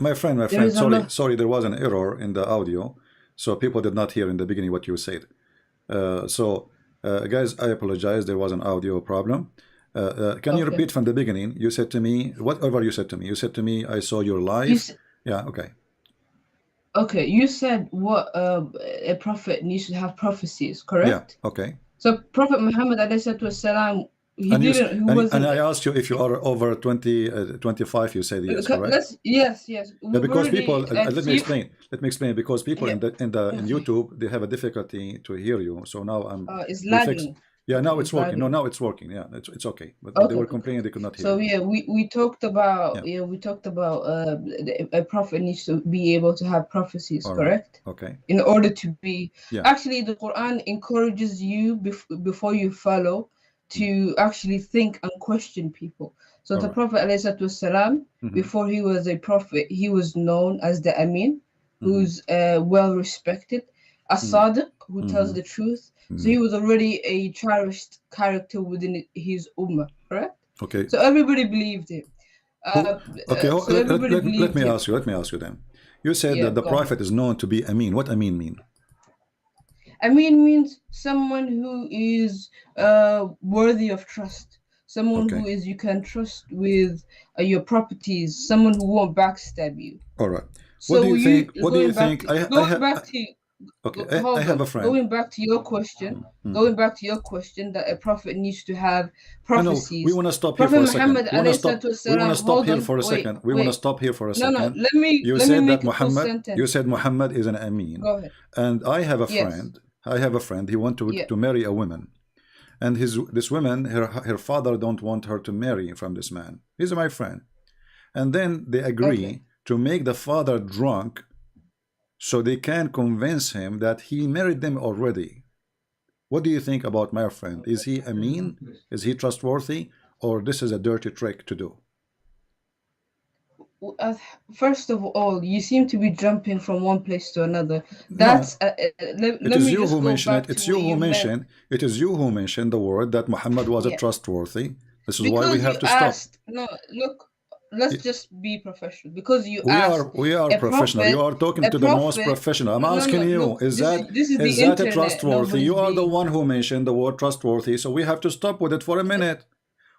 My There friend, is Allah. sorry, there was an error in the audio, so people did not hear in the beginning what you said. Guys, I apologize. There was an audio problem. Can you Okay. repeat from the beginning? You said to me, whatever you said to me. You said to me, I saw your You life. s Yeah, okay. okay, you said what a prophet needs to have prophecies, Yeah, correct? okay. So Prophet Muhammad alayhi salam, And you he and wasn't. I asked you if you are over 20, 25. You said yes, correct? Yes, Yeah, we've because already people, let me achieved. explain. Let me explain. Because people Yeah. in Okay. YouTube, they have a difficulty to hear you. So now It's we fix. lagging. Yeah, now Okay, it's it's working. No, lagging. now it's working. Yeah, it's okay. But they Okay, were okay, cool. complaining they could not hear So you. yeah, we talked about Yeah. a prophet needs to be able to have prophecies, All right. correct? Okay. In order to be Yeah. actually, the Quran encourages you before you follow Mm. to actually think and question people. So All the right. Prophet ﷺ, Mm-hmm. before he was a prophet, he was known as the Amin, Mm-hmm. who's well respected, a Sadiq, who tells Mm-hmm. the truth. So Mm-hmm. he was already a cherished character within his ummah, correct? Okay. So everybody believed him. Who? Okay. So everybody Let believed me him. ask you. Let me ask you then. You said Yeah, that the go ahead. prophet is known to be Amin. What Amin mean? Amin means someone who is worthy of trust, someone Okay. who is you can trust with your properties, someone who won't backstab you. All right. What do So you you think? What do you think? I going have. back to Okay. I hold have on, a friend. Mm. going back to your question that a prophet needs to have No. We prophecies. want to stop here Prophet for a second. Muhammad We want to alayhi stop. salatu We want to wasalam, stop hold here on, for a second. We want to wait. stop here for a No, second. You let me said that make a full Muhammad. You sentence. said Muhammad is an Amin, Go ahead. and I have a Yes. friend. I have a friend. He want Yeah. to marry a woman, and this woman, her father don't want her to marry from this man. He's my friend, and then they Okay. agree to make the father drunk, so they can convince him that he married them already. What do you think about my friend? Is he Amin? Is he trustworthy? Or this is a dirty trick to do? uh, First of all, you seem to be jumping from one place to another. No, it Let is me you just who go mention it. back to It's you what who you meant. mentioned. It is you who mentioned the word that Muhammad was a Yeah, trustworthy. This is why we because have you to stop. asked. No, look, let's just be professional. Because you asked We are a professional. You prophet, are talking to the most professional. I'm No, asking no. you, Look, this is the is that a internet. trustworthy? Nobody's You are the being. one who mentioned the word trustworthy, so we have to stop with it for a minute.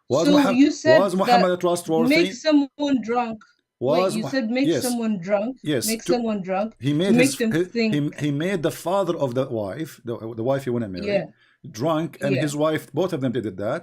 So you said Was that Muhammad make trustworthy? someone drunk. Wait, Was you Mu- said make yes, someone drunk. yes. Make someone drunk He to made make them think. he made the father of the wife, the wife he want to Yeah, marry, drunk, and yeah. his wife, both of them did that.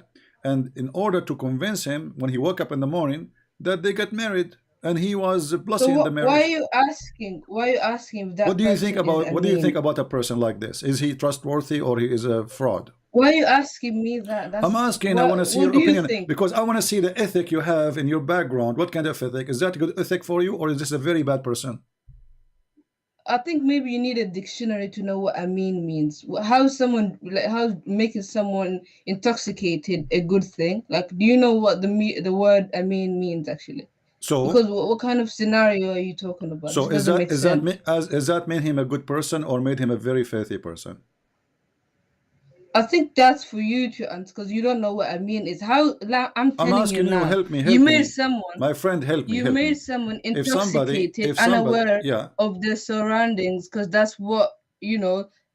And in order to convince him, when he woke up in the morning, that they got married, and he was So blessing in the why are marriage. you asking? Why are you asking if that person is What do you think Amin? about a person like this? Is he trustworthy or he is a fraud? Why are you asking me that? I'm That's asking, I want to see what your do you opinion think? because I want to see the ethic you have in your background. What kind of ethic? Is that a good ethic for you, or is this a very bad person? I think maybe you need a dictionary to know what Amin means. How someone like how making someone intoxicated a good thing? Like, do you know what the word Amin means actually? So, Because what kind of scenario are you talking about? This so doesn't make sense. is that made him a good person or made him a very filthy person? I think that's for you to answer because you don't know what Amin is. How like, I'm I'm telling you asking you, now, help me, my friend, you help made me. someone intoxicated, If somebody, unaware yeah, of their surroundings, because that's what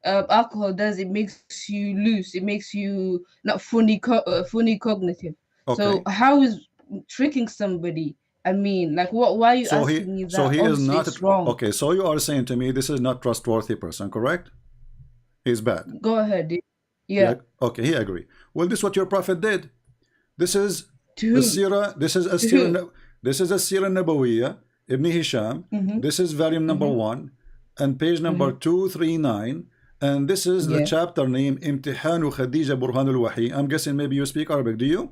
alcohol does. It makes you loose. It makes you not fully cognitive. So okay. how is tricking somebody? I mean, like what? Why are you asking me So that? he is Obviously, not, it's wrong. okay. So you are saying to me, this is not trustworthy person, correct? He's bad. Go ahead. Dude. Yeah, Yeah. okay, he agree. Well, this is what your prophet did. This is To the who? Sirah, To who? this is a Sirah Nabawiyah, Ibn Hisham. Mm-hmm. This is volume number Mm-hmm. 1 and page number Mm-hmm. 239. And this is the Yeah. chapter name Imtihanu Khadija Burhanul Wahi. I'm guessing maybe you speak Arabic, do you?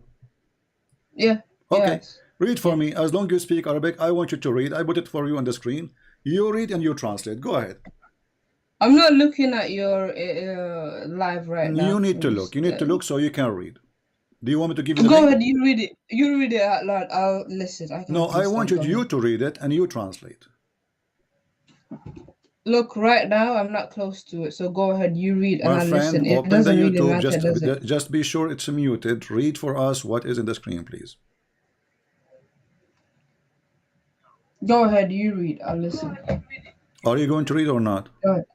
Yeah. Okay, Yes. read for Yeah. me. As long as you speak Arabic, I want you to read. I put it for you on the screen. You read and you translate. Go ahead. I'm not looking at your live right You now. need I'm to look. just You need to look so you can read. Do you want me to give you the go link? ahead. You read it. You read it out loud. I'll listen. I No, can I want start. Go you ahead. to read it and you translate. Look, right now I'm not close to it, so go ahead. You read and My I friend, listen. It open the doesn't really YouTube. matter, does it? Just be sure it's muted. Read for us what is in the screen, please. Go ahead, you read. I'll listen. Are you going to read or not? Go ahead.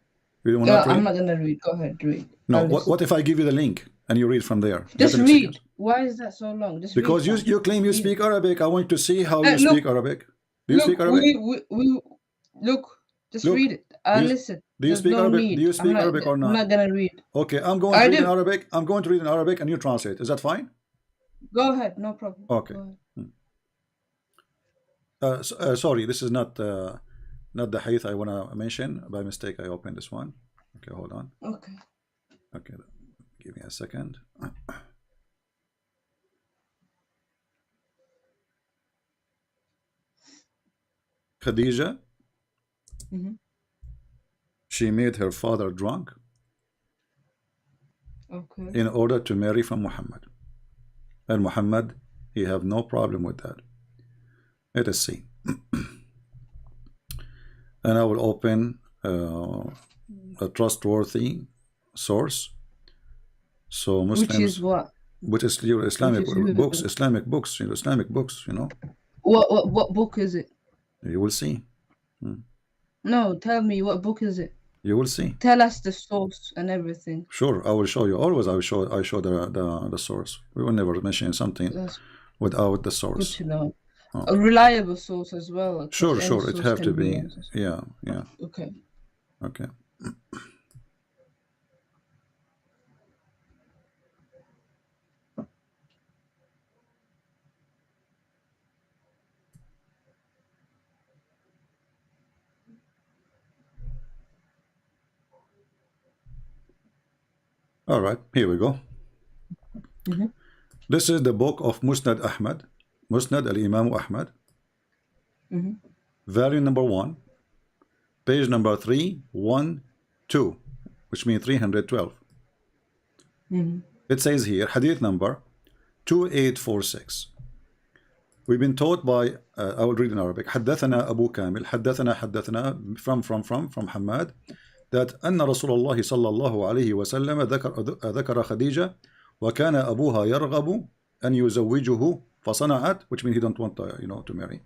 You will No, not I'm read? not gonna read. Go ahead, read. No. I'll listen. What if I give you the link and you read from there? Is Just that an read. excuse? Why is that so long? Just Because read. you claim you Read. speak Arabic. I want to see how you Look, speak Arabic. Do you speak look, Arabic? we look. Just Look. read it. Do I'll you, listen. do you There's speak no Arabic? need. Do you speak Arabic or I'm not? not gonna read. Okay, I'm going to I read in do. Arabic. I'm going to read in Arabic and you translate. Is that fine? Go ahead. No problem. Okay. Go ahead. Sorry, this is not the hadith I want to mention. By mistake, I opened this one. Okay, hold on. Okay. Okay, give me a second. Khadija, she made her father drunk Okay. in order to marry from Muhammad. And Muhammad, he have no problem with that. Let us see. And I will open a trustworthy source. So Muslims, Which is what? which is your Islamic Which is books, Islamic books, Islamic books, What book is it? You will see. No, tell me what book is it? You will see. Tell us the source and everything. Sure, I will show you. Always I show the source. We will never mention something That's without the good source. to know. Okay. A reliable source as well. 'cause Sure, any sure. It source have to can be. nonsense. Yeah. Okay. Okay. All right, here we go. This is the book of Musnad Ahmad, Musnad al-Imam Ahmad, volume number 1, page number 312, which means 312. It says here, hadith number 2846. We've been taught by, I will read in Arabic, حدثنا أبو كامل, حدثنا from Hamad, that أن رسول الله صلى الله عليه وسلم ذكر خديجة وكان أبوها يرغب أن يزوجه فصنعت, which means he don't want to marry,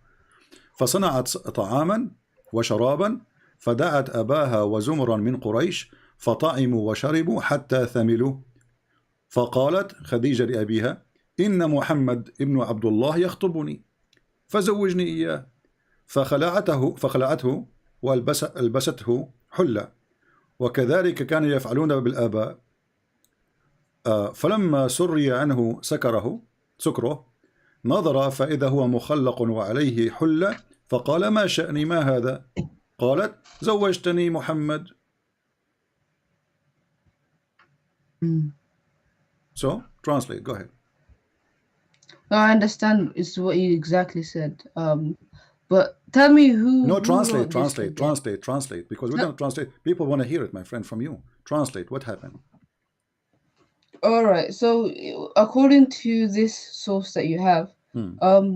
فصنعت طعاما وشرابا فدعت أباها وزمرا من قريش فطعموا وشربوا حتى ثملوا فقالت خديجة لأبيها إن محمد ابن عبد الله يخطبني فزوجني إياه فخلعته والبسته حلة وكذلك كانوا يفعلون بالآباء فلما سري عنه سكره نظر فإذا هو مخلق وعليه حلة فقال ما شأني ما هذا قالت زوجتني محمد. So translate, go ahead. No, I understand it's what you exactly said. But tell me who. No, who translate, wrote this again? translate. Because we don't translate. People want to hear it, my friend, from you. Translate. What happened? All right. So according to this source that you have,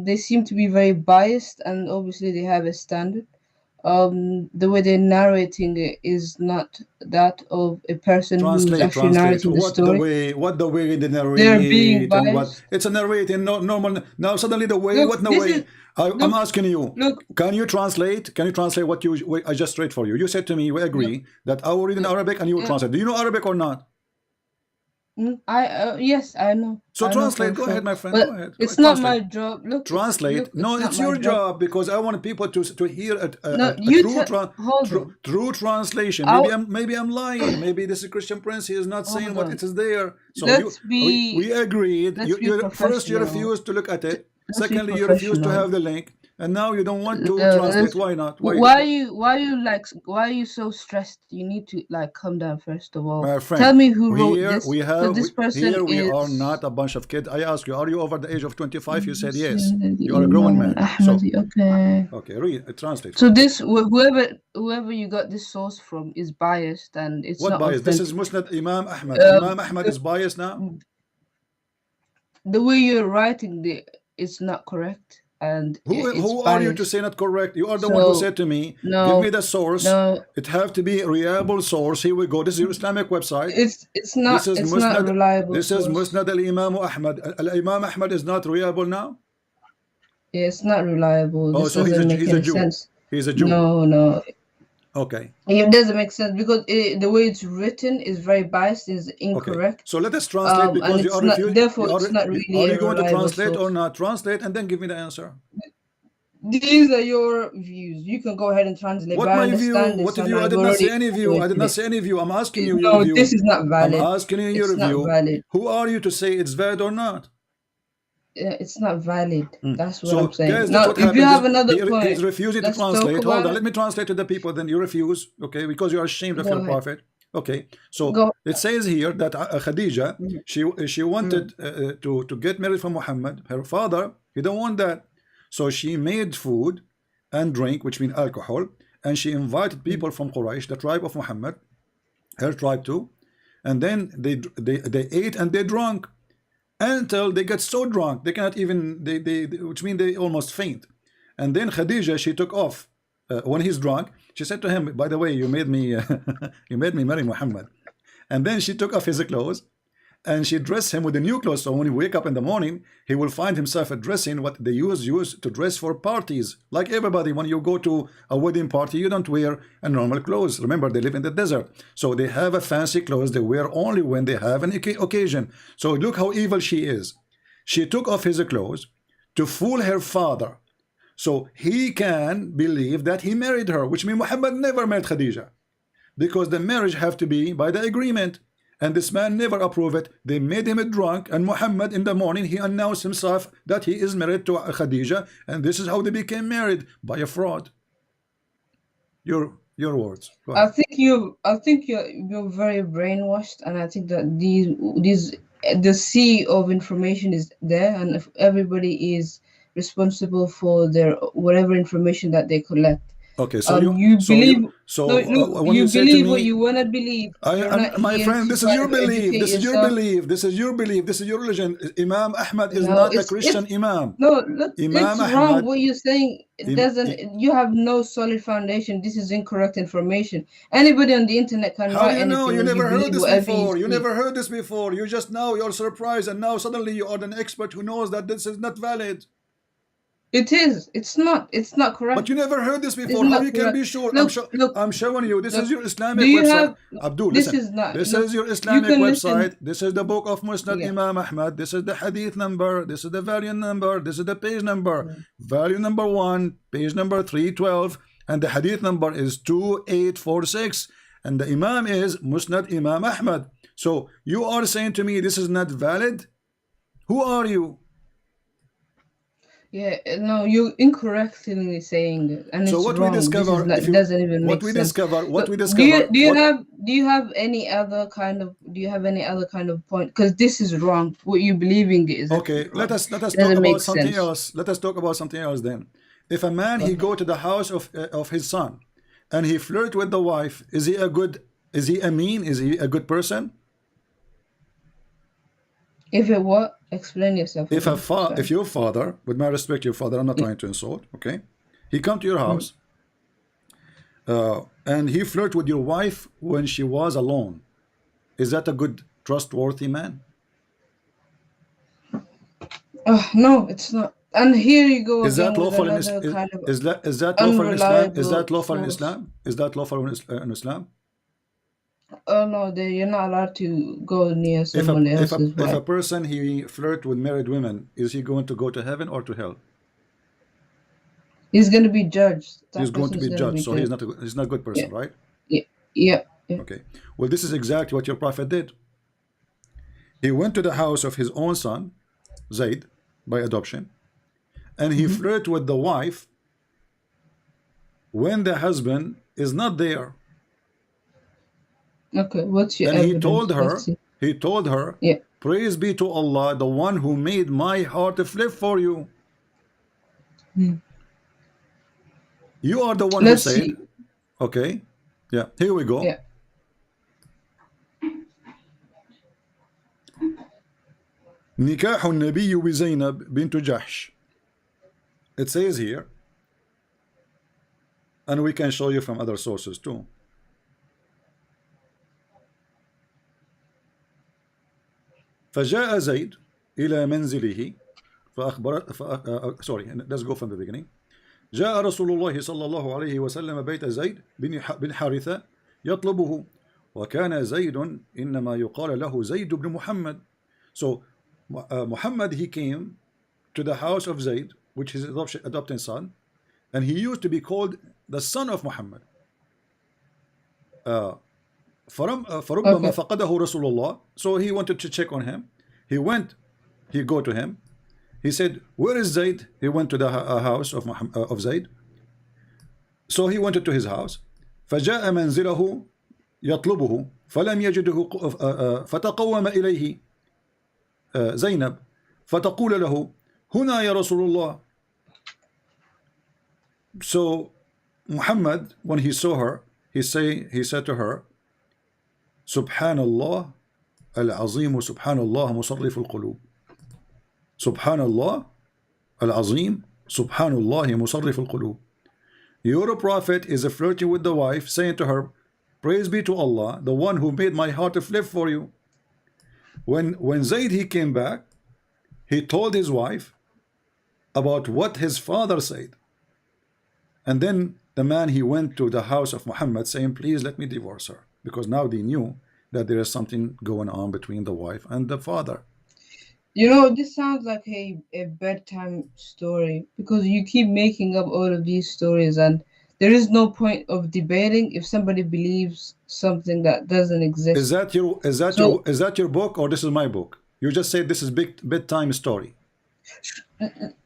they seem to be very biased, and obviously they have a standard. The way they're narrating it is not that of a person who's actually narrating the story. What the way they narrate? They're being and biased. what it's a narrating, no normal. Now suddenly the way, Look, what the this way? is- I'm asking you. Look. Can you translate? Can you translate what I just read for you? You said to me, we agree that I will read in Arabic and you will translate. Do you know Arabic or not? Yes, I know. So I know translate. for Go sure. ahead, my friend. But Go ahead. It's not Translate. my job. Look, Translate. No, it's your job because I want people to hear a true translation. Maybe I'm lying. Maybe this is Christian Prince. He is not saying what it is there. So we agreed. First you refused to look at it. Secondly, you refused to have the link. And now you don't want to translate. Why not? Why are you so stressed? You need to calm down first of all. My friend, tell me who wrote this. This person we are not a bunch of kids. I ask you, are you over the age of 25? You said yes. You are a grown man. Okay, read, translate. So this whoever you got this source from is biased, and it's what not biased? authentic. This is Musnad Imam Ahmad. Imam Ahmad is biased now. The way you're writing it's not correct. And who are you to say not correct? You are the one who said to me, give me the source. It have to be a reliable source. Here we go. This is your Islamic website. It's not not reliable. This is Musnad al-Imam Ahmad. Al-Imam Ahmad is not reliable now? It's not reliable. Oh, This so doesn't make he's a any Jew. sense. He's a Jew. No, no. Okay. It doesn't make sense because the way it's written is very biased, is Okay. incorrect. So let us translate And because you it's are not, refuse. therefore, it's not Are really you a going to reliable translate or source. not? Translate and then give me the answer. These are your views. You can go ahead and translate, but What I my view? understand What this, if and you? I I've did not say already any view. I did evaluated not it. say any view. I'm asking you your No, this view. is not I'm valid. asking you your It's not view. valid. Who are you to say it's valid or not? It's not valid. That's what I'm So, saying. guys, that's Now, what if you happens. have another He's point, refusing to let's talk translate. Hold about on, it. let me translate to the people. Then you refuse, okay? Because you are ashamed of Go your ahead. prophet. Okay, so Go. it says here that Khadija, Mm, she wanted to get married from Muhammad. Her father, he don't want that, so she made food and drink, which means alcohol, and she invited mm. people from Quraysh, the tribe of Muhammad, her tribe too, and then they ate and they drank until they get so drunk they cannot even which means they almost faint. And then Khadija, she took off when he's drunk. She said to him, by the way, you made me you made me marry Muhammad. And then she took off his clothes and she dressed him with the new clothes, so when he wake up in the morning he will find himself dressing what they use to dress for parties. Like everybody, when you go to a wedding party, you don't wear a normal clothes. Remember, they live in the desert, so they have a fancy clothes they wear only when they have an occasion. So look how evil she is. She took off his clothes to fool her father, so he can believe that he married her, which means Muhammad never married Khadija, because the marriage have to be by the agreement, and this man never approved it. They made him drunk, and Muhammad in the morning he announced himself that he is married to Khadija, and this is how they became married, by a fraud. Your words. Go I ahead. think you're very brainwashed, and I think that these the sea of information is there, and if everybody is responsible for their whatever information that they collect. Okay, You believe. No, look, when you you say to believe what me, you want to believe. You're not my here friend, to this is kind your of belief. educate This is your yourself. belief. This is your belief. This is your religion. Imam Ahmad is No, not a Christian Imam. no, look, Imam it's wrong. Ahmad. What you're saying, it Im, doesn't. You have no solid foundation. This is incorrect information. Anybody on the internet can How write you know? anything, You and you never heard believe this whatever you before. You see. never heard this before. You just now you're surprised, and now suddenly you are an expert who knows that this is not valid. It is. It's not. It's not But you correct. never heard this It's before. How not you can correct. be sure? Look, look, I'm showing you. This is look. your Do Islamic you website. have? Abdul, This listen. is not. This Look, is your you Islamic can listen. website. This is the book of Musnad Yeah. Imam Ahmad. This is the hadith number. This is the volume number. This is the page number. Mm. Volume number 1, page number 312, and the hadith number is 2846. And the Imam is Musnad Imam Ahmad. So you are saying to me this is not valid? Who are you? Yeah. No, you're incorrectly saying it, and So it's what we wrong. This is discover, not. if It you doesn't even what make we sense. discover, what Look, we discover, what do you have any other kind of point? Because this is wrong. What you believing is Okay, actually wrong. let us It talk doesn't about make something sense. else. Let us talk about something else then. If a man he Okay. go to the house of his son and he flirt with the wife, is he a good? Is he a mean? Is he a good person? If it what? Explain yourself again. If Sorry. your father, with my respect, your father, I'm not Yeah. trying to insult. Okay, he come to your Mm. house and he flirt with your wife when she was alone. Is that a good, trustworthy man? No, it's not. And here you go Is that again with lawful in another kind of is that lawful in Islam? Is unreliable that lawful in source. Islam? Is that lawful in Islam? Oh no, you're not allowed to go near someone else's If a wife. person he flirt with married women, is he going to go to heaven or to hell? He's gonna be judged. He's That going person to is be gonna judged, be so judged. he's not a good Yeah, person, right? yeah, yeah, yeah. Okay. Well, this is exactly what your prophet did. He went to the house of his own son, Zayd, by adoption, and he Hmm. flirted with the wife when the husband is not there. Okay, what's your And evidence? Let's see. he told her, Yeah. praise be to Allah, the one who made my heart flip for you. Hmm. You are the one who Let's said, see. okay, yeah, here we go. Yeah. نكاح النبي بزينب بنت جحش. It says here, and we can show you from other sources too. فجاء زيد إلى منزله sorry, let's go from the beginning. جاء رسول الله صلى الله عليه وسلم بيت زيد بن حارثة يطلبه وكان زيد إنما يقال له زيد بن محمد. So Muhammad, he came to the house of Zayd, which is his adopted son, and he used to be called the son of Muhammad. فربما فقده رسول الله. So he wanted to check on him. He go to him. He said, where is Zayd? He went to the house of Zayd. So he went to his house. فجاء منزله يطلبه فلم يجده فتقوم إليه زينب فتقول له هنا يا رسول الله. So Muhammad, when he saw her, he said to her, سبحان الله العظيم سبحان الله مصرف القلوب. سبحان الله العظيم سبحان الله مصرف القلوب. Your prophet is flirting with the wife, saying to her, praise be to Allah, the one who made my heart flip for you. When Zayd, he came back, he told his wife about what his father said. And then the man, he went to the house of Muhammad saying, please let me divorce her. Because now they knew that there is something going on between the wife and the father. You know, this sounds like a bedtime story, because you keep making up all of these stories and there is no point of debating if somebody believes something that doesn't exist. Is that your book, or this is my book? You just said this is bedtime story.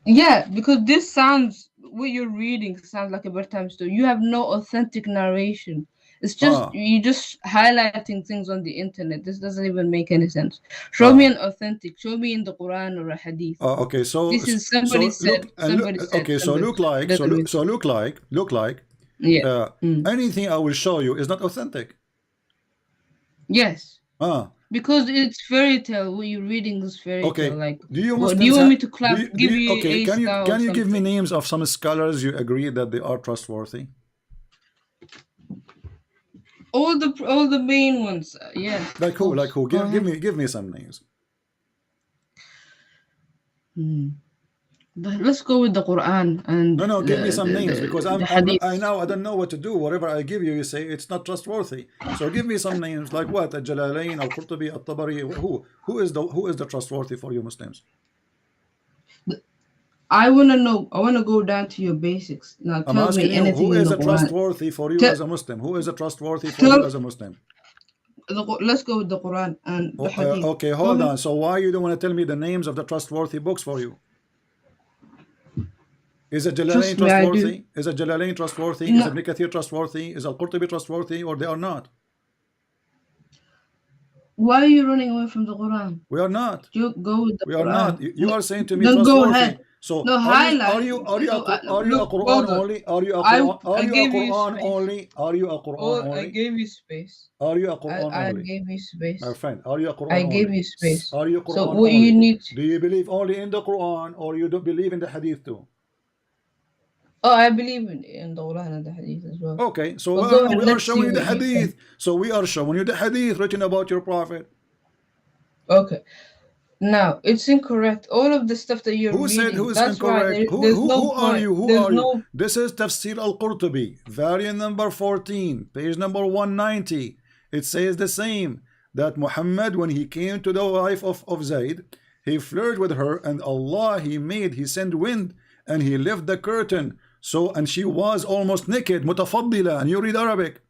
Yeah, because this sounds, what you're reading sounds like a bedtime story. You have no authentic narration. It's just you just highlighting things on the internet. This doesn't even make any sense. Show me an authentic. Show me in the Quran or a hadith. Okay, so this is somebody said. Okay, so look like yeah. Anything I will show you is not authentic. Yes. Because it's fairy tale. What you're reading is fairy tale. Like, do you want me to clap? Okay, can you give me names of some scholars you agree that they are trustworthy? All the main ones, yeah. Like who? Like who? Give me some names. But let's go with the Quran and no, give me some names, because I don't know what to do. Whatever I give you, you say it's not trustworthy. So give me some names, like what? Al-Jalalain, Al-Qurtubi, Al-Tabari. Who is the trustworthy for you Muslims? I want to know. I want to go down to your basics. Now tell me anything. Who is a trustworthy for you as a Muslim? Who is a trustworthy for you as a Muslim? Let's go with the Quran and the Hadith. Okay, hold on. So why you don't want to tell me the names of the trustworthy books for you? Is a Jalalain trustworthy? Is a Jalalain trustworthy? No. Is Ibn Kathir trustworthy? Is Al-Qurtubi trustworthy, or they are not? Why are you running away from the Quran? We are not. You go with the Quran. We are not. You are saying to me trustworthy. Go ahead. So no, are you a Quran only? Are you a Quran only? Are you a Quran only? I gave you space. Are you a Quran only? I gave you space. My friend, are you a Quran only? I only? gave you space. Are you a Quran so what only? You need? Do you believe only in the Quran, or you don't believe in the Hadith too? Oh, I believe in the Quran and the Hadith as well. Okay, so we are showing you the Hadith. So we are showing you the Hadith written about your Prophet. Okay. Now, it's incorrect. All of the stuff that you're reading. Who is incorrect? Who are you? Who are you? This is Tafsir al-Qurtubi, variant number 14, page number 190. It says the same, that Muhammad, when he came to the wife of Zayd, he flirted with her, and Allah, he sent wind, and he left the curtain. So, and she was almost naked, متفضلة, and you read Arabic.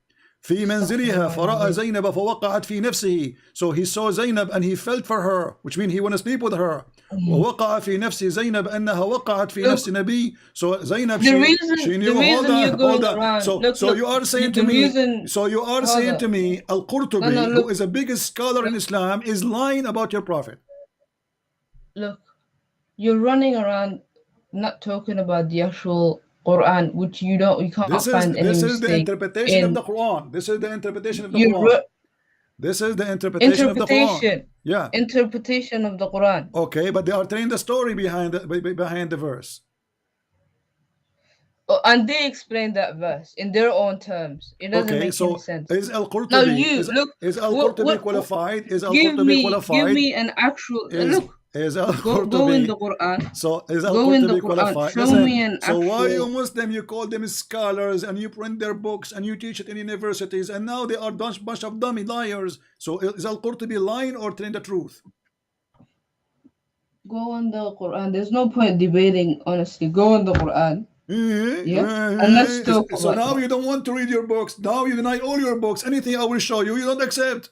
في منزلها فرأى زينب فوقعت في نفسه. So he saw Zainab and he felt for her, which means he want to sleep with her. ووقع في نفس زينب أنها وقعت في نفس نبي. So Zainab, she knew. Hold on. So you are saying to me, Al-Qurtubi, who is the biggest scholar in Islam, is lying about your Prophet. Look, you're running around not talking about the actual Quran, which you can't find any mistake. This is the interpretation of the Quran. This is the interpretation of the Quran. This is the interpretation of the Quran. Yeah. Interpretation of the Quran. Okay, but they are telling the story behind the verse. Oh, and they explain that verse in their own terms. It doesn't make any sense. Is Al-Qurtubi qualified? Is Al-Qurtubi qualified? Give me an actual look. Is Go in the Al-Qurtubi, Quran. so is Go in the Al-Qurtubi Quran. qualified? Show me Listen, an so why you actual. Muslim, you call them scholars and you print their books and you teach it in universities and now they are bunch of dummy liars. So is Al-Qurtubi lying or telling the truth? Go on the Quran. There's no point debating, honestly. Go on the Quran. Yeah? And let's talk So about now that. you don't want to read your books. Now you deny all your books. Anything I will show you, you don't accept.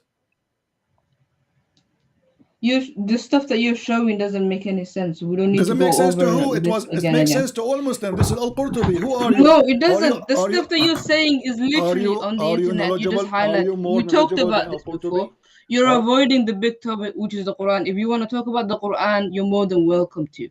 The stuff that you're showing doesn't make any sense. We don't need Does to it make go sense to over who? this It again and makes again. sense to all Muslims. This is Al-Qurtubi. Who are you? No, it Are you doesn't. The are you stuff that you're saying is literally on the are you internet. You just knowledgeable? Are highlight. you more We talked knowledgeable than about this before. Al-Qurtubi? You're Are, avoiding the big topic, which is the Quran. If you want to talk about the Quran, you're more than welcome to.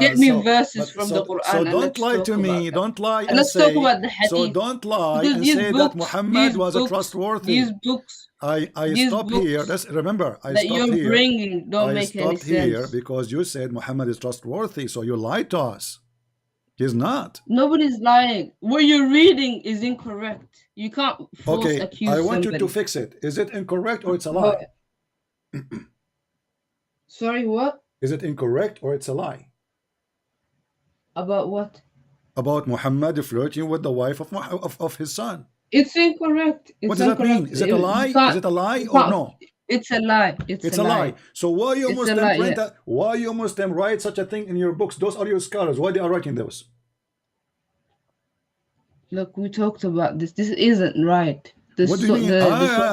Get me verses from the so Quran and don't let's lie talk to about me. them. Don't lie And and let's talk say. about the So hadith. don't lie Because and say that Muhammad was a these trustworthy. books I stop here. Let's remember. I that stop you're here. bringing don't I make any stopped here sense. because you said Muhammad is trustworthy. So you lied to us. He's not. Nobody's lying. What you're reading is incorrect. You can't false Okay, accuse I want somebody. you to fix it. Is it incorrect or it's a Go lie? ahead. Sorry, what? Is it incorrect or it's a lie? About what? About Muhammad flirting with the wife of his son. It's incorrect. It's What does that mean? incorrect. Is it a lie? Is it a lie or no? It's a lie. It's a lie. So why you It's a Muslim lie, print yeah. that? Why you Muslim write such a thing in your books? Those are your scholars. Why they are writing those? Look, we talked about this. This isn't right. What do you mean?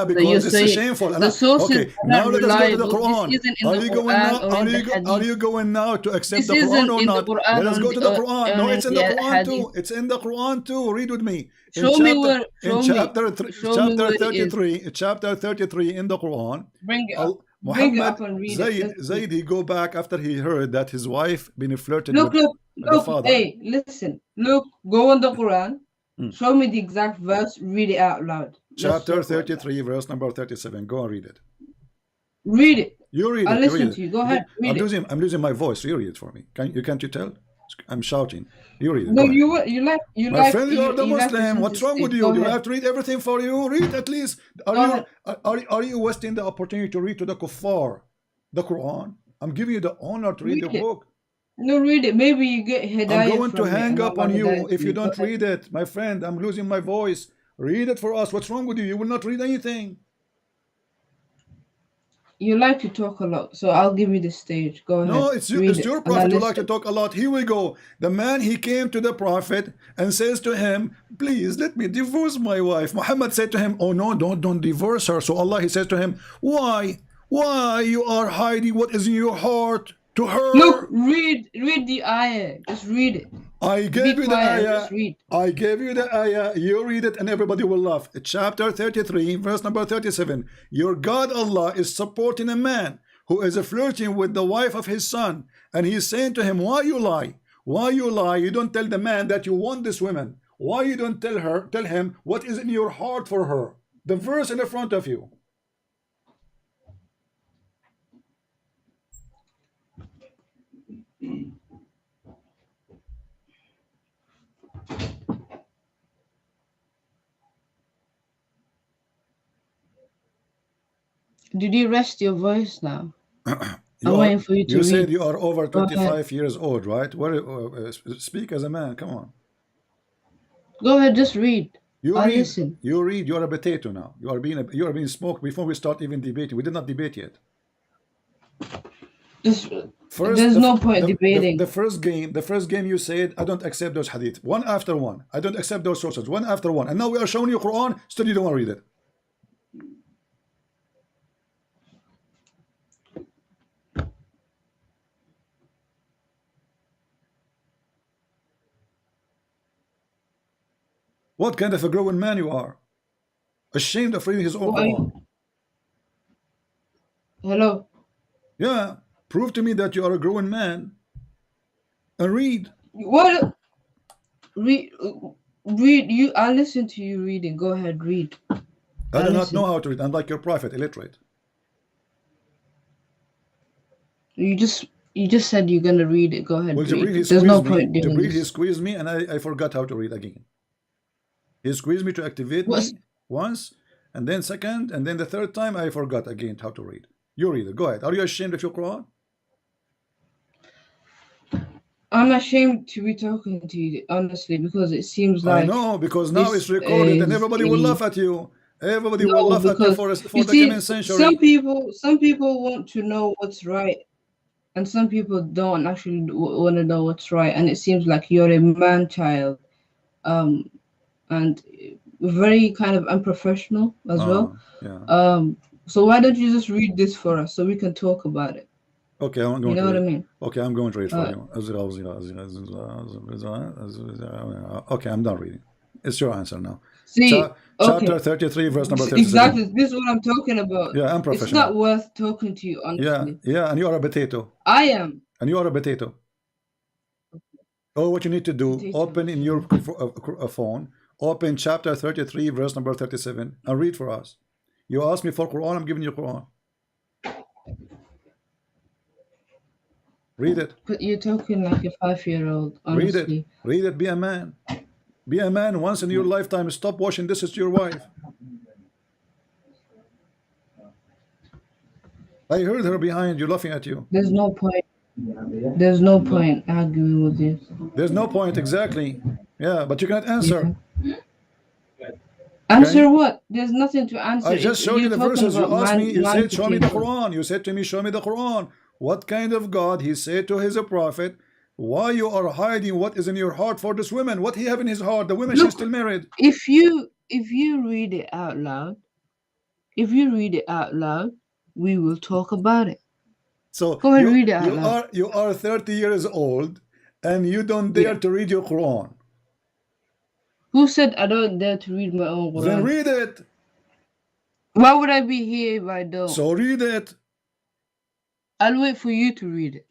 Because it's shameful. The sources Okay, now let us go to the reliable. Quran. This isn't in Are the you going Quran now? or in the Hadith. Are you going now to accept This the Quran isn't or in the not? Quran Let us or go to the the- Quran. or No, in it's in the the Quran too. Hadith. It's in the Quran too. Read with me. Show me where. Show me. Chapter where it is. 33. Chapter 33 in the Quran. Bring it up. Bring it Muhammad up and read it. Zayd, he go back after he heard that his wife been flirted Look, with the father. hey, listen. Look, go on the Quran. Show me the exact verse. Read it out loud. Chapter 33, verse number 37. Go and read it. Read it. You read it. I'll listen read to you. Go ahead. Read it. I'm losing my voice. You read it for me. Can't you tell? I'm shouting. You read it. No, Go ahead. you My like. friend, you are the you like Muslim. What's wrong with you? Go Do you ahead. have to read everything for you? Read at least. Are you wasting the opportunity to read to the kuffar the Quran? I'm giving you the honor to read the Read it. book. No, read it. Maybe you get hidayah. I'm going to from it, hang and up Allah on you hidayah if to you Go don't ahead. read it. My friend, I'm losing my voice. Read it for us. What's wrong with you? You will not read anything. You like to talk a lot, so I'll give you the stage. Go ahead. No, it's your prophet who like to talk a lot. Here we go. The man, he came to the prophet and says to him, please let me divorce my wife. Muhammad said to him, oh no, don't divorce her. So Allah, he says to him, why you are hiding what is in your heart to her? Look, read the ayah. Just read it. I gave you the ayah. Just read. I gave you the ayah. You read it and everybody will laugh. Chapter 33, verse number 37. Your God Allah is supporting a man who is flirting with the wife of his son. And he's saying to him, why you lie? Why you lie? You don't tell the man that you want this woman. Why you don't tell him what is in your heart for her? The verse in the front of you. Did you rest your voice now? I'm waiting for you to You read. said you are over Go ahead. 25 years old, right? Speak as a man. Come on. Go ahead, just read. You I'll read. listen. You read. You are a potato now. You are being smoked before we start even debating. We did not debate yet. There's no point debating. The first game you said, I don't accept those hadith. One after one. I don't accept those sources. One after one. And now we are showing you Quran, still you don't want to read it. What kind of a growing man you are? Ashamed of reading his own Quran. Hello? Yeah. Prove to me that you are a growing man. And read. What? Read. You. I'll listen to you reading. Go ahead, read. I do not know how to read. I'm like your prophet, illiterate. You just said you're gonna read it. Go ahead. Well, read. There's no point doing Jibril, this. he squeezed me and I forgot how to read again. He squeezed me to activate me once, and then second, and then the third time I forgot again how to read. You read it. Go ahead. Are you ashamed of your Quran? I'm ashamed to be talking to you, honestly, because it seems I like know, because now it's this recorded and is everybody will a laugh at you. Everybody will no, laugh at you because for you the coming see, century. some people want to know what's right, and some people don't actually want to know what's right, and it seems like you're a man child, um, and very kind of unprofessional as well. Yeah. Um, so why don't you just read this for us so we can talk about it? Okay, I'm You going to know what read I it. mean? Okay, I'm going to read for Uh, you. Okay, I'm done reading. It's your answer now. See, Chapter okay, 33, verse number 37. exactly. This is what I'm talking about. Yeah, I'm It's not professional. worth talking to you, Yeah, honestly. yeah, and you are a potato. I am And you are a potato. Oh, what you need to do, potato. open in your phone, open chapter 33, verse number 37, and read for us. You asked me for Quran, I'm giving you Quran. Read it. But you're talking like a 5-year-old, Read it. honestly. Read it. Be a man. Be a man once in your lifetime. Stop washing dishes to your wife. I heard her behind you laughing at you. There's no point. There's no point arguing with you. There's no point, exactly. Yeah, but you cannot Yeah. answer. Answer Okay? what? There's nothing to answer. I If just showed you you're the talking verses. You about asked me, you man said, show me the potato. Quran. You said to me, show me the Quran. What kind of God he said to his prophet, why you are hiding what is in your heart for this woman? What he have in his heart? The woman, she's Look, still married. if you read it out loud, if you read it out loud, we will talk about it. So Go ahead, you read it out you loud. are you are 30 years old and you don't dare Yeah. to read your Quran. Who said I don't dare to read my own Then Quran? read it. Why would I be here if I don't? So read it. I'll wait for you to read it.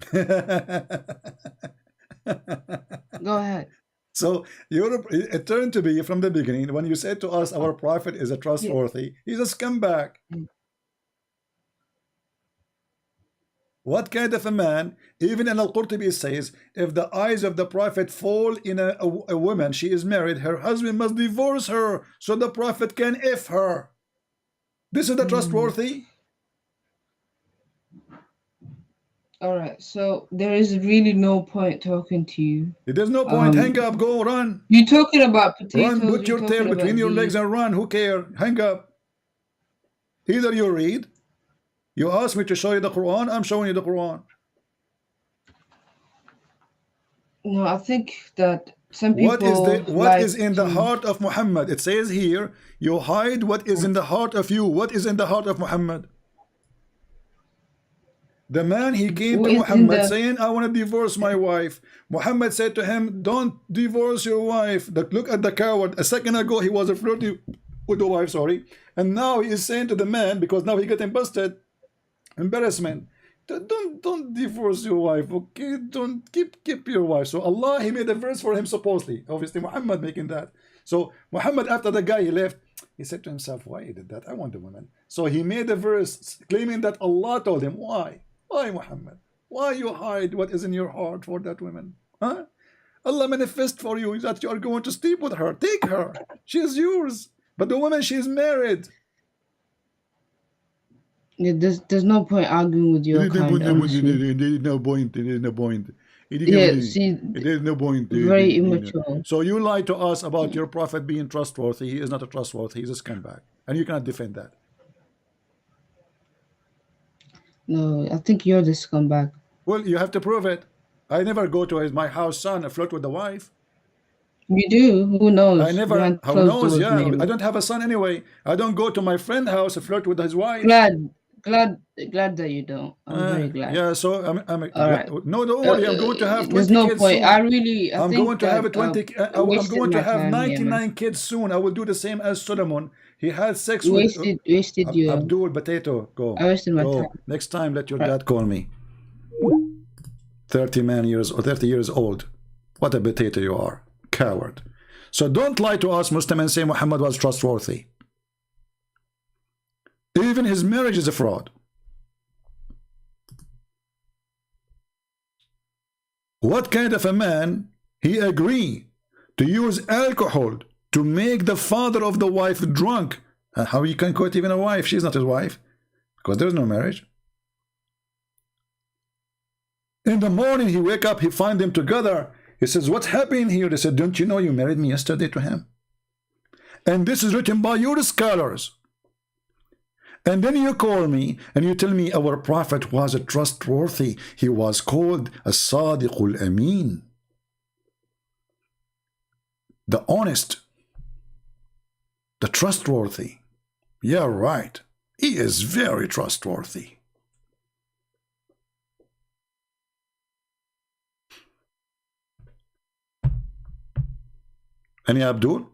Go ahead. So it turned to be from the beginning when you said to us our prophet is a Yeah. trustworthy, he's a scumbag. What kind of a man? Even in Al-Qurtubi says, if the eyes of the prophet fall in a woman, she is married, her husband must divorce her so the prophet can F her. This is the trustworthy? All right. So there is really no point talking to you. There's no point. Hang up, go, run. You're talking about potatoes. Run, put You're your tail talking between about your legs these. and run. Who care? Hang up. Either you read, you ask me to show you the Quran, I'm showing you the Quran. No, I think that some What people is like in the to. heart of Muhammad? It says here, you hide what is in the heart of you. What is in the heart of Muhammad? The man, he came to What is in Muhammad the? saying, I want to divorce my wife. Muhammad said to him, don't divorce your wife. Look at the coward. A second ago, he was flirting with the wife, sorry. And now he is saying to the man, because now he getting busted, embarrassment. Don't divorce your wife, okay? Don't keep your wife. So Allah, he made a verse for him supposedly. Obviously, Muhammad making that. So Muhammad, after the guy he left, he said to himself, why he did that? I want the woman. So he made a verse claiming that Allah told him, why? Why, Muhammad? Why you hide what is in your heart for that woman? Huh? Allah manifest for you that you are going to sleep with her. Take her. She is yours. But the woman, she is married. Yeah, there's no point arguing with your kind, honestly. There is no point. There is no point. Yeah, see, There is no point. very immature. So you lied to us about your prophet being trustworthy. He is not a trustworthy. He's a scumbag. And you cannot defend that. No, I think you're the scumbag. Well, you have to prove it. I never go to my house son and flirt with the wife. You do. Who knows? I never, Behind who closed knows? doors, Yeah, maybe. I don't have a son anyway. I don't go to my friend's house and flirt with his wife. Glad that you don't. I'm very glad. Yeah, so I'm All right. no, don't worry. I'm going to have 20 There's no kids point. soon. I'm going to have 20. I'm going to have 99 here, kids soon. I will do the same as Solomon. He had sex with wasted you. Abdul Potato. Go. I wasted my Go. time. Next time, let your dad call me. 30 years or 30 years old. What a potato you are, coward. So don't lie to us, Muslim, and say Muhammad was trustworthy. Even his marriage is a fraud. What kind of a man he agree to use alcohol to make the father of the wife drunk? And how he can quote even a wife? She's not his wife because there's no marriage. In the morning, he wake up, he find them together. He says, what's happening here? They said, don't you know you married me yesterday to him? And this is written by your scholars. And then you call me and you tell me our prophet was a trustworthy. He was called a Sadiqul Amin. The honest. The trustworthy. Yeah, right. He is very trustworthy. Any Abdul?